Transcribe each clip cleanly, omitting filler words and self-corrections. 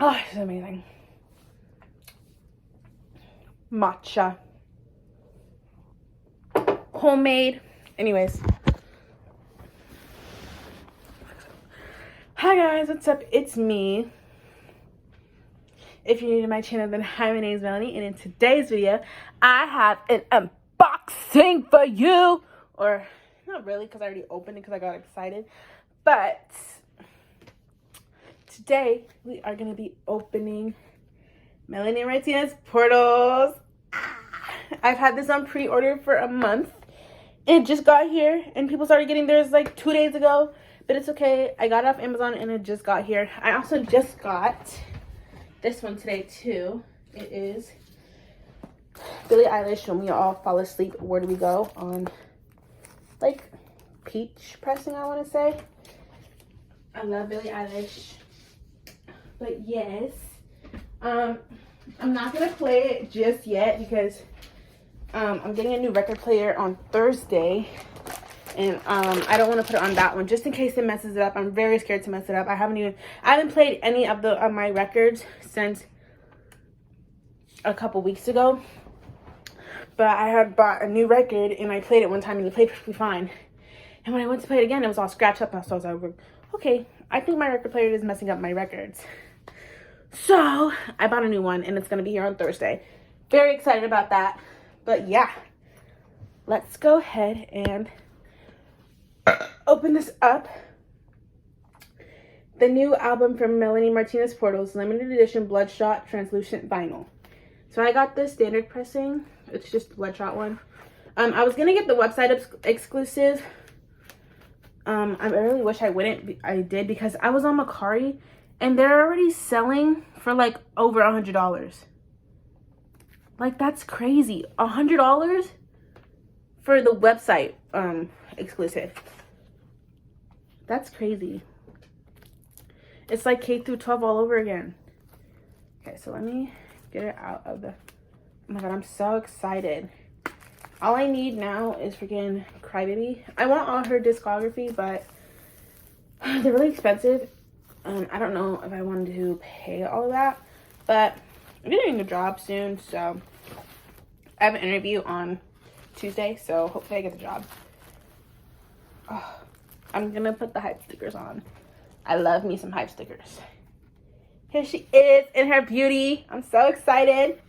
Oh, it's amazing. Matcha. Homemade. Anyways. Hi guys, what's up? It's me. If you're new to my channel, then hi, my name is Melanie, and in today's video, I have an unboxing for you. Or, not really, because I already opened it because I got excited. But, today, we are going to be opening Melanie Martinez portals. I've had this on pre-order for a month. It just got here, and people started getting theirs like 2 days ago. But it's okay. I got it off Amazon, and it just got here. I also just got this one today, too. It is Billie Eilish, When We All Fall Asleep, Where Do We Go? On, like, peach pressing, I want to say. I love Billie Eilish. But, yes. I'm not going to play it just yet because I'm getting a new record player on Thursday. And I don't want to put it on that one just in case it messes it up. I'm very scared to mess it up. I haven't played any of my records since a couple weeks ago. But I had bought a new record and I played it one time and it played perfectly fine. And when I went to play it again, it was all scratched up. So I was like, okay, I think my record player is messing up my records. So I bought a new one and it's going to be here on Thursday. Very excited about that. But yeah, let's go ahead and open this up. The new album from Melanie Martinez Portals, limited edition Bloodshot translucent vinyl. So I got the standard pressing. It's just the Bloodshot one. I was gonna get the website exclusive. I really wish I did because I was on Mercari and they're already selling for like over $100. Like, that's crazy. $100 for the website exclusive. That's crazy. It's like K through 12 all over again. Okay, so let me get it out of the... Oh my god, I'm so excited. All I need now is freaking Crybaby. I want all her discography, but they're really expensive. I don't know if I wanted to pay all of that, but I'm getting a job soon, so I have an interview on Tuesday, so hopefully I get the job. Oh, I'm gonna put the hype stickers on. I love me some hype stickers. Here she is in her beauty. I'm so excited.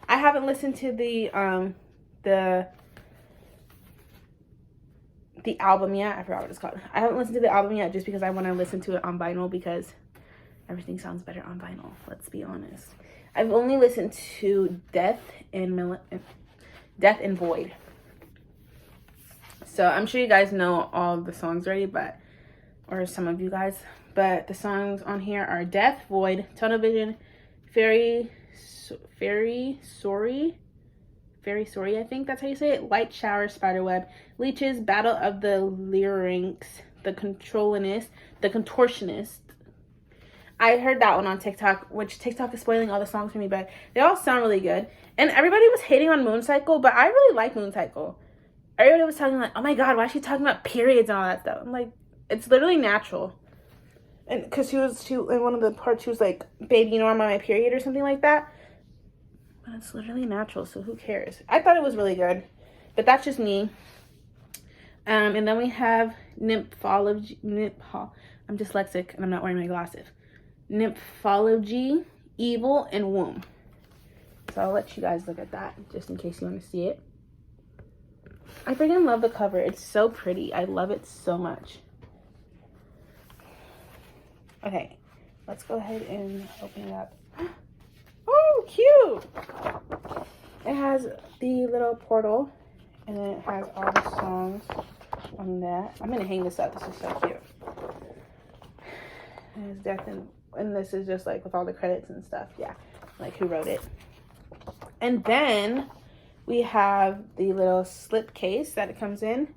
I haven't listened to the album yet. I forgot what it's called. I haven't listened to the album yet just because I want to listen to it on vinyl because everything sounds better on vinyl. Let's be honest. I've only listened to Death and Void. So I'm sure you guys know all the songs already, or some of you guys, but the songs on here are Death, Void, Tunnel Vision, Fairy Sorry, I think that's how you say it, Light Shower, Spiderweb, Leeches, Battle of the Lyrinx, The Contortionist. I heard that one on TikTok, which TikTok is spoiling all the songs for me, but they all sound really good. And everybody was hating on Moon Cycle, but I really like Moon Cycle. Everybody was talking like, oh my god, why is she talking about periods and all that stuff? I'm like, it's literally natural. And because in one of the parts, she was like, baby, you know I'm on my period or something like that. But it's literally natural, so who cares? I thought it was really good, but that's just me. And then we have Nymphology. I'm dyslexic and I'm not wearing my glasses. Nymphology, Evil, and Womb. So I'll let you guys look at that just in case you want to see it. I freaking love the cover. It's so pretty. I love it so much. Okay, let's go ahead and open it up. Oh, cute! It has the little portal, and then it has all the songs on that. I'm gonna hang this up. This is so cute. It has Death and this is just like with all the credits and stuff. Yeah, like who wrote it. And then we have the little slip case that it comes in,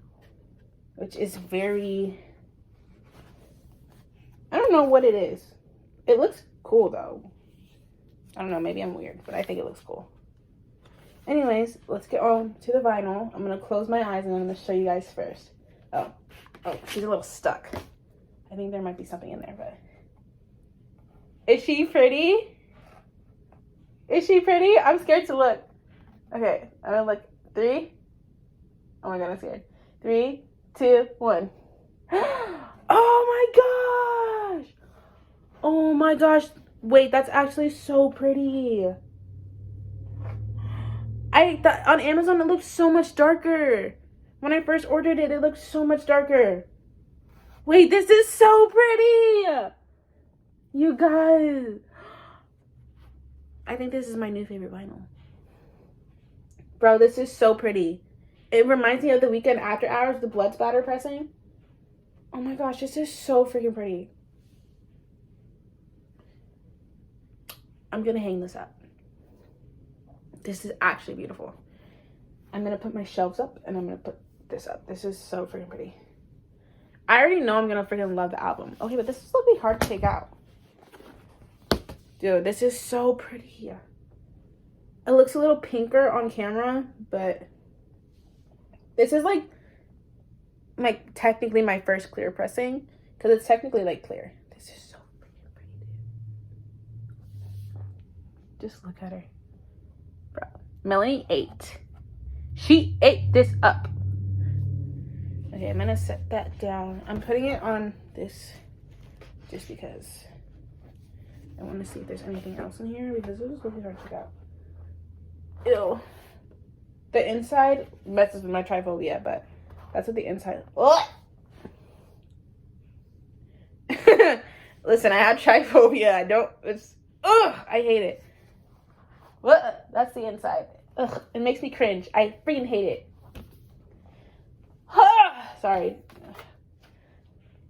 which is very... I don't know what it is. It looks cool though. I don't know, maybe I'm weird, but I think it looks cool. Anyways, let's get on to the vinyl. I'm gonna close my eyes and I'm gonna show you guys first. Oh, she's a little stuck. I think there might be something in there, but Is she pretty? Is she pretty? I'm scared to look. Okay, I'm gonna look. 3. Oh my god, I'm scared. 3, 2, 1. Oh my gosh! Oh my gosh. Wait, that's actually so pretty. I thought on Amazon it looked so much darker. When I first ordered it, it looked so much darker. Wait, this is so pretty! You guys. I think this is my new favorite vinyl. Bro, this is so pretty. It reminds me of the Weekend After Hours, the blood splatter pressing. Oh my gosh, this is so freaking pretty. I'm gonna hang this up. This is actually beautiful. I'm gonna put my shelves up and I'm gonna put this up. This is so freaking pretty. I already know I'm gonna freaking love the album. Okay, but this is gonna be hard to take out. Dude, this is so pretty. It looks a little pinker on camera, but this is like technically my first clear pressing because it's technically like clear. This is so freaking pretty, dude. Just look at her. Bro, Melanie ate. She ate this up. Okay, I'm gonna set that down. I'm putting it on this just because I want to see if there's anything else in here because this is really hard to take out. Ew. The inside messes with my triphobia, but that's what the inside. Listen, I have triphobia. I don't. It's. Ugh, I hate it. What? That's the inside. Ugh, it makes me cringe. I freaking hate it. Sorry.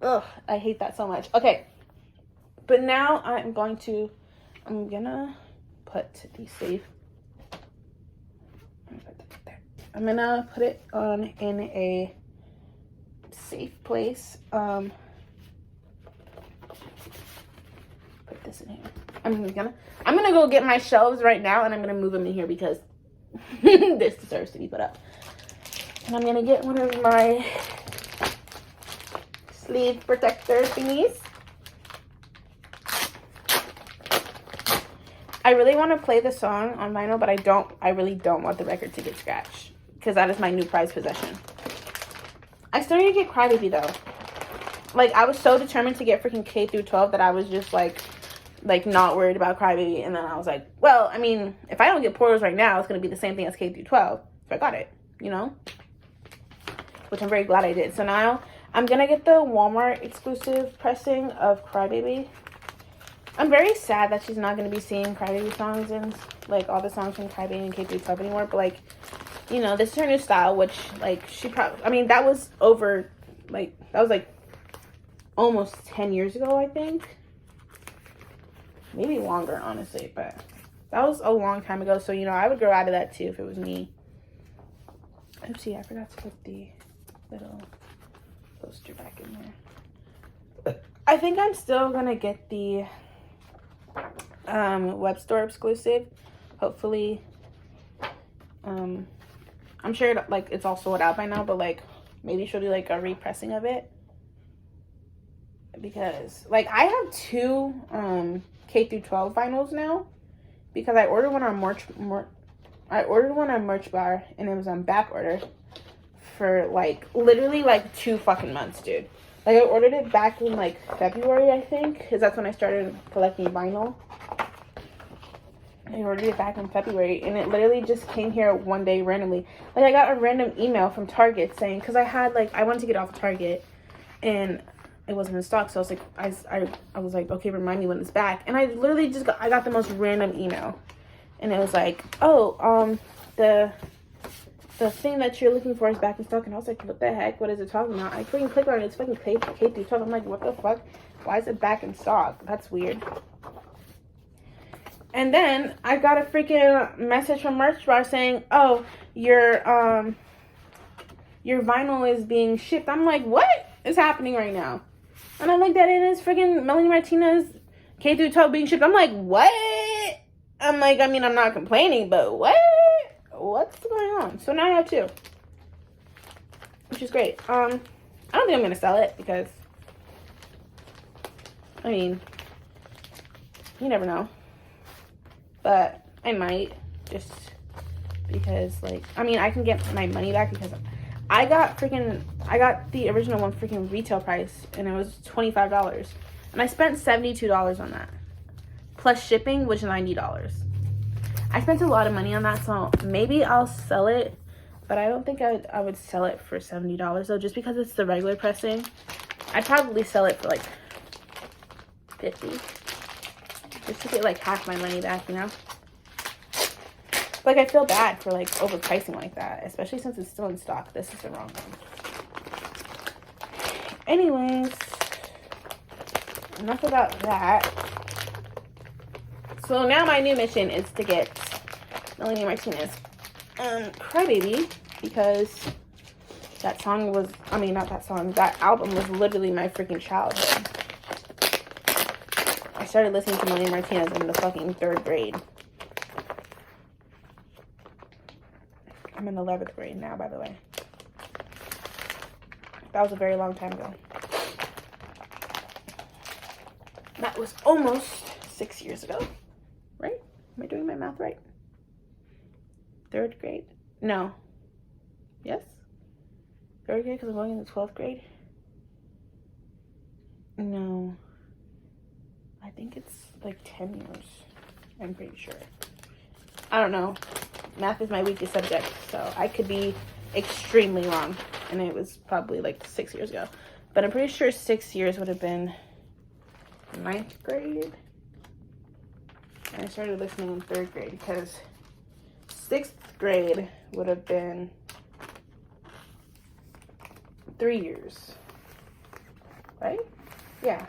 Ugh, I hate that so much. Okay, but now I'm gonna put the safe. I'm gonna put it on in a safe place. Put this in here. I'm gonna go get my shelves right now and I'm gonna move them in here because this deserves to be put up. And I'm gonna get one of my sleeve protector thingies. I really want to play the song on vinyl, but I really don't want the record to get scratched because that is my new prized possession. I still need to get Crybaby though. Like, I was so determined to get freaking K through 12 that I was just like not worried about Crybaby. And then I was like, well, I mean, if I don't get Portals right now, it's going to be the same thing as K through 12. So I got it, you know? Which I'm very glad I did. So now I'm going to get the Walmart exclusive pressing of Crybaby. I'm very sad that she's not going to be seeing Crybaby songs and like all the songs from Crybaby and K through 12 anymore. But like, you know, this is her new style, which like she probably, I mean, that was over, like, that was like almost 10 years ago, I think. Maybe longer, honestly, but that was a long time ago. So, you know, I would grow out of that too if it was me. Oopsie, I forgot to put the little poster back in there. I think I'm still gonna get the web store exclusive. Hopefully, I'm sure like it's all sold out by now, but like maybe she'll do like a repressing of it because like I have 2 K through 12 vinyls now because I ordered one on Merch Bar and it was on back order for like literally like 2 fucking months, dude. Like I ordered it back in like February, I think, because that's when I started collecting vinyl. I ordered it back in February and it literally just came here one day randomly. Like I got a random email from Target saying, because I had like, I wanted to get off of Target and it wasn't in stock. So I was like, I was like, okay, remind me when it's back. And I literally just I got the most random email. And it was like, oh, the thing that you're looking for is back in stock. And I was like, what the heck? What is it talking about? I freaking clicked on it. It's fucking K through 12. I'm like, what the fuck? Why is it back in stock? That's weird. And then I got a freaking message from Merch Bar saying, oh, your vinyl is being shipped. I'm like, what is happening right now? And I looked at it and it's freaking Melanie Martinez K through 12 being shipped. I'm like, what? I'm like, I mean, I'm not complaining, but what? What's going on? So now I have 2. Which is great. I don't think I'm going to sell it because, I mean, You never know. But I might, just because, like, I mean, I can get my money back because I got the original one freaking retail price, and it was $25. And I spent $72 on that. Plus shipping, which is $90. I spent a lot of money on that, so maybe I'll sell it. But I don't think I would sell it for $70, though, just because it's the regular pressing. I'd probably sell it for, like, $50. Just to get, like, half my money back, you know? Like, I feel bad for, like, overpricing like that, especially since it's still in stock. This is the wrong one. Anyways, enough about that. So now my new mission is to get Melanie Martinez Crybaby, because that song was, I mean, not that song, that album was literally my freaking childhood. I started listening to Melanie Martinez in the fucking 3rd grade. I'm in 11th grade now, by the way. That was a very long time ago. That was almost 6 years ago, right? Am I doing my math right? 3rd grade? No. Yes? 3rd grade because I'm going in the 12th grade? No. I think it's like 10 years. I'm pretty sure. I don't know. Math is my weakest subject, so I could be extremely wrong. And it was probably like 6 years ago. But I'm pretty sure 6 years would have been 9th grade. And I started listening in 3rd grade because 6th grade would have been 3 years. Right? Yeah.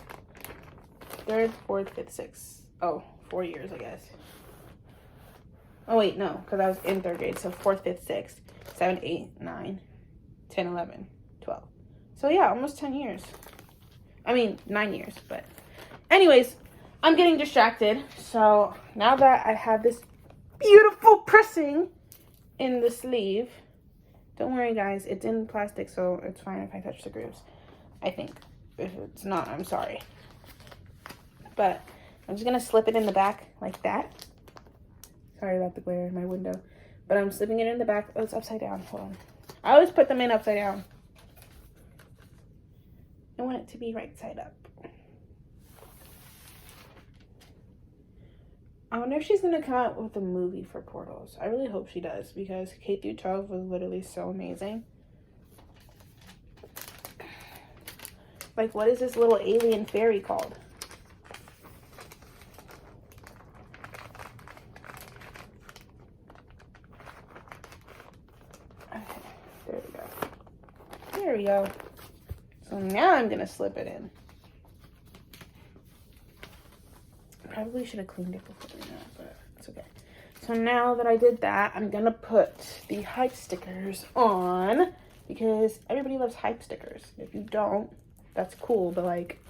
3rd, 4th, 5th, 6th. Oh, 4 years, I guess. Oh, wait, no, because I was in 3rd grade. So 4th, 5th, 6th, 7th, 8th, 9, 10, 11, 12. So, yeah, almost 10 years. I mean, 9 years, but anyways, I'm getting distracted. So now that I have this beautiful pressing in the sleeve, don't worry, guys, it's in plastic, so it's fine if I touch the grooves. I think. If it's not, I'm sorry. But I'm just going to slip it in the back like that. Sorry about the glare in my window. But I'm slipping it in the back. Oh, it's upside down. Hold on. I always put them in upside down. I want it to be right side up. I wonder if she's going to come out with a movie for Portals. I really hope she does, because K through 12 was literally so amazing. Like, what is this little alien fairy called? Okay, there we go. There we go. So now I'm going to slip it in. Probably should have cleaned it before doing that, but it's okay. So now that I did that, I'm going to put the hype stickers on, because everybody loves hype stickers. If you don't, that's cool, but like,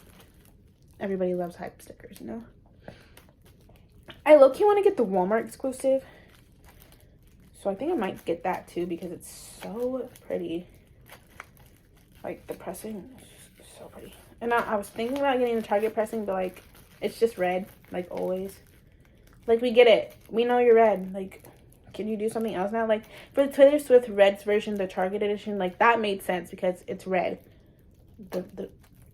everybody loves hype stickers, you know? I low-key want to get the Walmart exclusive, so I think I might get that too, because it's so pretty. Like, the pressing is so pretty. And I was thinking about getting the Target pressing, but like, it's just red, like always. Like, we get it. We know you're red. Like, can you do something else now? Like, for the Taylor Swift Red's version, the Target edition, like, that made sense because it's red.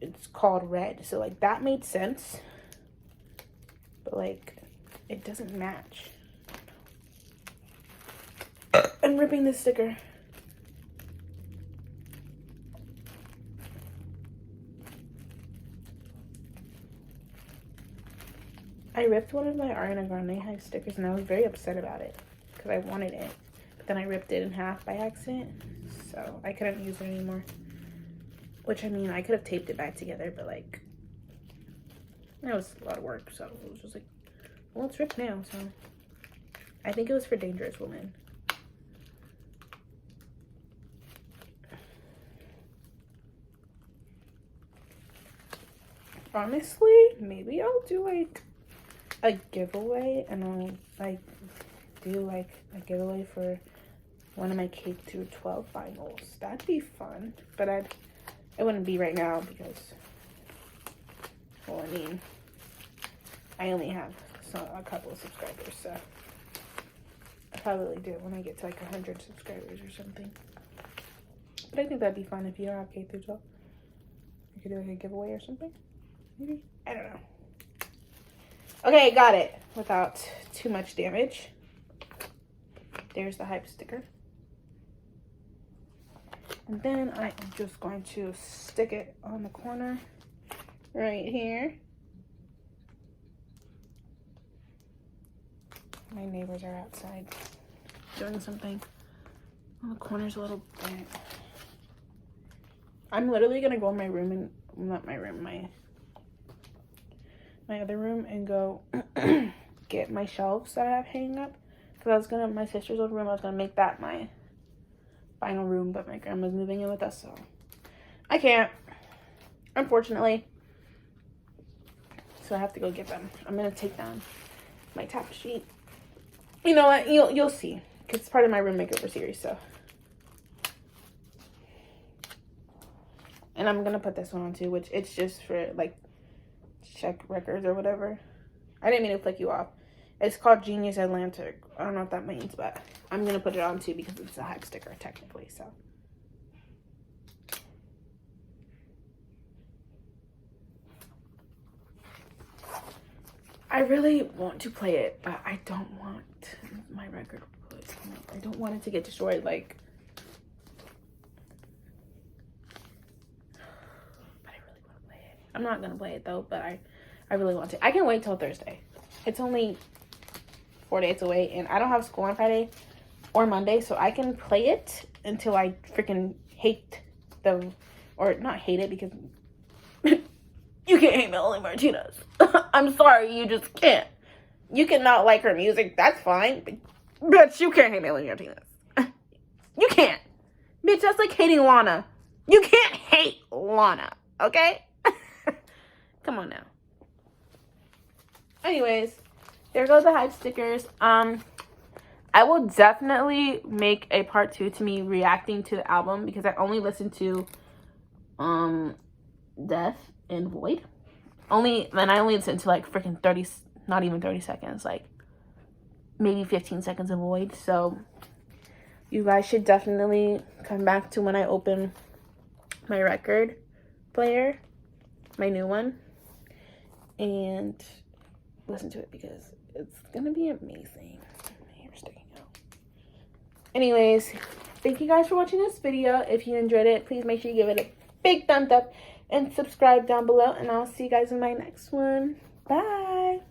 It's called red. So, like, that made sense. But, like, it doesn't match. I'm ripping this sticker. I ripped one of my Ariana Grande hype stickers, and I was very upset about it because I wanted it. But then I ripped it in half by accident, so I couldn't use it anymore. Which, I mean, I could have taped it back together, but like, that was a lot of work, so it was just like, well, it's ripped now, so. I think it was for Dangerous Woman. Honestly, maybe I'll do like a giveaway, and I'll like do like a giveaway for one of my K through 12 finals. That'd be fun, but it wouldn't be right now because, well, I mean, I only have a couple of subscribers, so I probably do it when I get to like 100 subscribers or something. But I think that'd be fun if you don't have K through 12. You could do like a giveaway or something. Maybe. I don't know. Okay, got it. Without too much damage. There's the hype sticker. And then I am just going to stick it on the corner right here. My neighbors are outside doing something. Oh, the corner's a little bent. I'm literally gonna go in my room and not my room, my other room, and go get my shelves that I have hanging up. Cause I was gonna, my sister's old room, I was gonna make that my final room, but my grandma's moving in with us, so I can't, unfortunately. So I have to go get them. I'm gonna take down my tapestry. You know what? You'll see, cause it's part of my room makeover series. So, and I'm gonna put this one on too, which it's just for like check records or whatever. I didn't mean to flick you off. It's called Genius Atlantic. I don't know what that means, but I'm gonna put it on too because it's a hype sticker technically. So. I really want to play it, but I don't want my record put. I don't want it to get destroyed. Like, but I really want to play it. I'm not gonna play it though, but I really want to. I can wait till Thursday. It's only 4 days away, and I don't have school on Friday or Monday, so I can play it until I freaking hate the, or not hate it because. You can't hate Melanie Martinez. I'm sorry, you just can't. You cannot like her music, that's fine. But bitch, you can't hate Melanie Martinez. You can't. Bitch, that's like hating Lana. You can't hate Lana, okay? Come on now. Anyways, there go the hype stickers. I will definitely make a part 2 to me reacting to the album because I only listened to Death and Void. I only listened to like freaking 30, not even 30 seconds, like maybe 15 seconds of Void. So you guys should definitely come back to when I open my record player, my new one, and listen to it because it's gonna be amazing. My hair's sticking out. Anyways, thank you guys for watching this video. If you enjoyed it, please make sure you give it a big thumbs up and subscribe down below, and I'll see you guys in my next one. Bye.